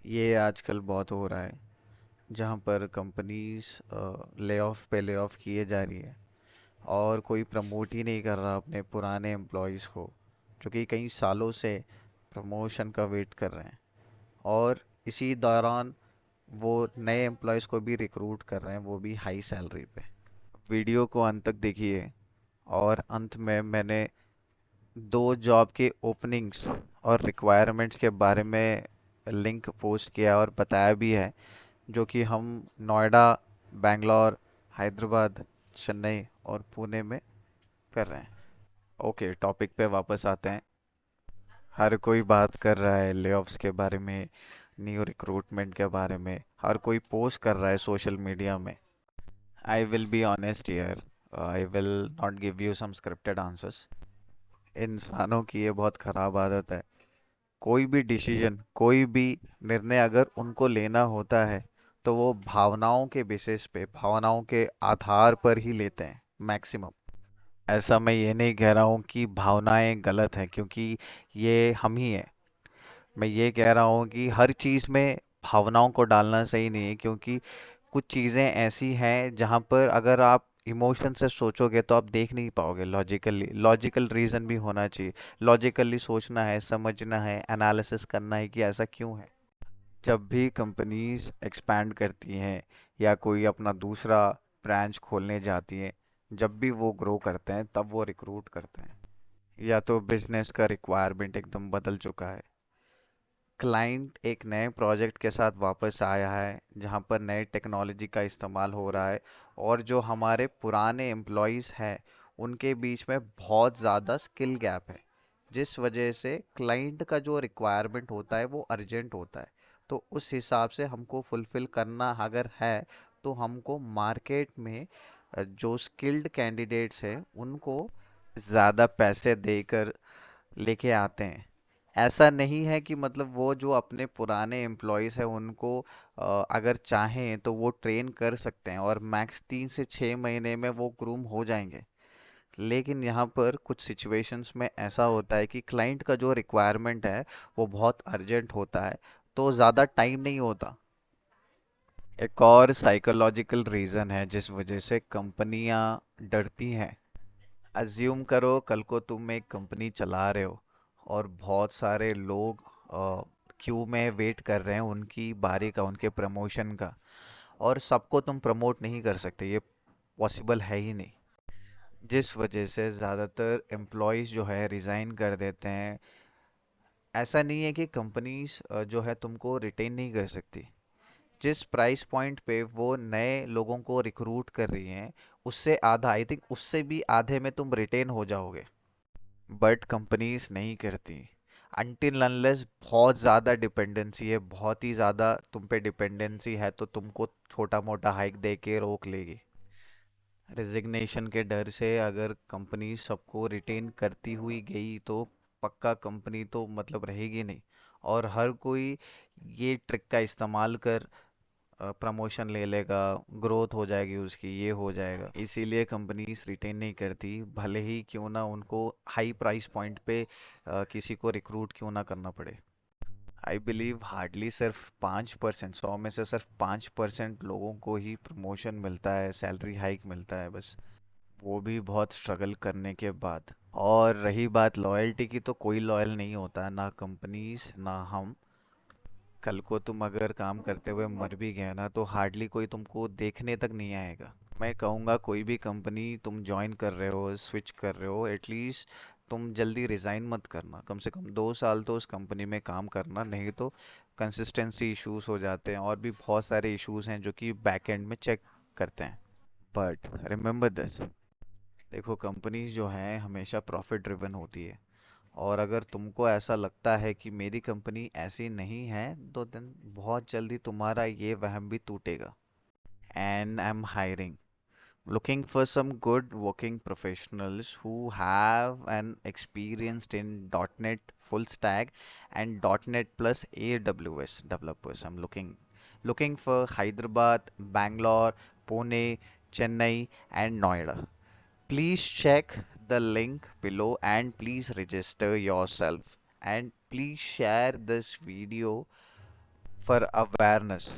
ये आजकल बहुत हो रहा है जहाँ पर कंपनीज ले ऑफ पे ले ऑफ किए जा रही है और कोई प्रमोट ही नहीं कर रहा अपने पुराने एम्प्लॉयज़ को जो कि कई सालों से प्रमोशन का वेट कर रहे हैं। और इसी दौरान वो नए एम्प्लॉयज़ को भी रिक्रूट कर रहे हैं, वो भी हाई सैलरी पे। वीडियो को अंत तक देखिए और अंत में मैंने दो जॉब के ओपनिंग्स और रिक्वायरमेंट्स के बारे में लिंक पोस्ट किया और बताया भी है, जो कि हम नोएडा, बैंगलोर, हैदराबाद, चेन्नई और पुणे में कर रहे हैं। ओके, टॉपिक पे वापस आते हैं। हर कोई बात कर रहा है लेऑफ्स के बारे में, न्यू रिक्रूटमेंट के बारे में, हर कोई पोस्ट कर रहा है सोशल मीडिया में। I will be honest here, I will not give you some scripted answers. इंसानों की ये बहुत ख़राब आदत है। कोई भी डिसीजन, कोई भी निर्णय अगर उनको लेना होता है तो वो भावनाओं के बेसिस पे, भावनाओं के आधार पर ही लेते हैं मैक्सिमम। ऐसा मैं ये नहीं कह रहा हूँ कि भावनाएं गलत हैं, क्योंकि ये हम ही हैं। मैं ये कह रहा हूँ कि हर चीज़ में भावनाओं को डालना सही नहीं है, क्योंकि कुछ चीज़ें ऐसी हैं जहाँ पर अगर आप इमोशन से सोचोगे तो आप देख नहीं पाओगे। लॉजिकली, लॉजिकल रीज़न भी होना चाहिए। लॉजिकली सोचना है, समझना है, एनालिसिस करना है कि ऐसा क्यों है। जब भी कंपनीज एक्सपैंड करती हैं या कोई अपना दूसरा ब्रांच खोलने जाती हैं, जब भी वो ग्रो करते हैं तब वो रिक्रूट करते हैं। या तो बिजनेस का रिक्वायरमेंट एकदम बदल चुका है, क्लाइंट एक नए प्रोजेक्ट के साथ वापस आया है जहाँ पर नए टेक्नोलॉजी का इस्तेमाल हो रहा है, और जो हमारे पुराने एम्प्लॉयज़ हैं उनके बीच में बहुत ज़्यादा स्किल गैप है, जिस वजह से क्लाइंट का जो रिक्वायरमेंट होता है वो अर्जेंट होता है। तो उस हिसाब से हमको फुलफ़िल करना अगर है तो हमको मार्केट में जो स्किल्ड कैंडिडेट्स हैं उनको ज़्यादा पैसे देकर लेके आते हैं। ऐसा नहीं है कि मतलब वो जो अपने पुराने एम्प्लॉयज़ हैं उनको अगर चाहें तो वो ट्रेन कर सकते हैं और मैक्स 3 से 6 महीने में वो ग्रूम हो जाएंगे। लेकिन यहाँ पर कुछ सिचुएशंस में ऐसा होता है कि क्लाइंट का जो रिक्वायरमेंट है वो बहुत अर्जेंट होता है, तो ज़्यादा टाइम नहीं होता। एक और साइकोलॉजिकल रीज़न है जिस वजह से कंपनियां डरती हैं। अज्यूम करो कल को तुम एक कंपनी चला रहे हो और बहुत सारे लोग क्यू में वेट कर रहे हैं उनकी बारी का, उनके प्रमोशन का, और सबको तुम प्रमोट नहीं कर सकते, ये पॉसिबल है ही नहीं। जिस वजह से ज़्यादातर एम्प्लॉयज़ जो है रिज़ाइन कर देते हैं। ऐसा नहीं है कि कंपनीज जो है तुमको रिटेन नहीं कर सकती। जिस प्राइस पॉइंट पे वो नए लोगों को रिक्रूट कर रही हैं, उससे आधा, आई थिंक उससे भी आधे में तुम रिटेन हो जाओगे। बट कंपनीज नहीं करती। अनटिल अनलेस बहुत ज़्यादा डिपेंडेंसी है, बहुत ही ज़्यादा तुम पे डिपेंडेंसी है, तो तुमको छोटा मोटा हाइक दे के रोक लेगी। रिजिग्नेशन के डर से अगर कंपनी सबको रिटेन करती हुई गई तो पक्का कंपनी तो मतलब रहेगी नहीं। और हर कोई ये ट्रिक का इस्तेमाल कर प्रमोशन ले लेगा, ग्रोथ हो जाएगी उसकी, ये हो जाएगा। इसीलिए कंपनीज रिटेन नहीं करती, भले ही क्यों ना उनको हाई प्राइस पॉइंट पे किसी को रिक्रूट क्यों ना करना पड़े। आई बिलीव हार्डली सिर्फ 5%, 100 में से सिर्फ 5% लोगों को ही प्रमोशन मिलता है, सैलरी हाइक मिलता है बस। वो भी बहुत स्ट्रगल करने के बाद। और रही बात लॉयल्टी की, तो कोई लॉयल नहीं होता है, ना कंपनीज ना हम। कल को तुम अगर काम करते हुए मर भी गए ना तो हार्डली कोई तुमको देखने तक नहीं आएगा। मैं कहूँगा कोई भी कंपनी तुम ज्वाइन कर रहे हो, स्विच कर रहे हो, एटलीस्ट तुम जल्दी रिज़ाइन मत करना। कम से कम 2 साल तो उस कंपनी में काम करना, नहीं तो कंसिस्टेंसी इश्यूज हो जाते हैं और भी बहुत सारे इश्यूज हैं जो कि बैक एंड में चेक करते हैं। बट रिमेंबर दिस, देखो कंपनीज जो हैं हमेशा प्रॉफिट ड्रिवन होती है। और अगर तुमको ऐसा लगता है कि मेरी कंपनी ऐसी नहीं है, तो देन बहुत जल्दी तुम्हारा ये वहम भी टूटेगा। And I am hiring, looking for some good working professionals who have an experienced in .NET full stack and .NET plus AWS developers. I'm looking for Hyderabad, Bangalore, Pune, Chennai and Noida. Please check the link below and please register yourself, and please share this video for awareness,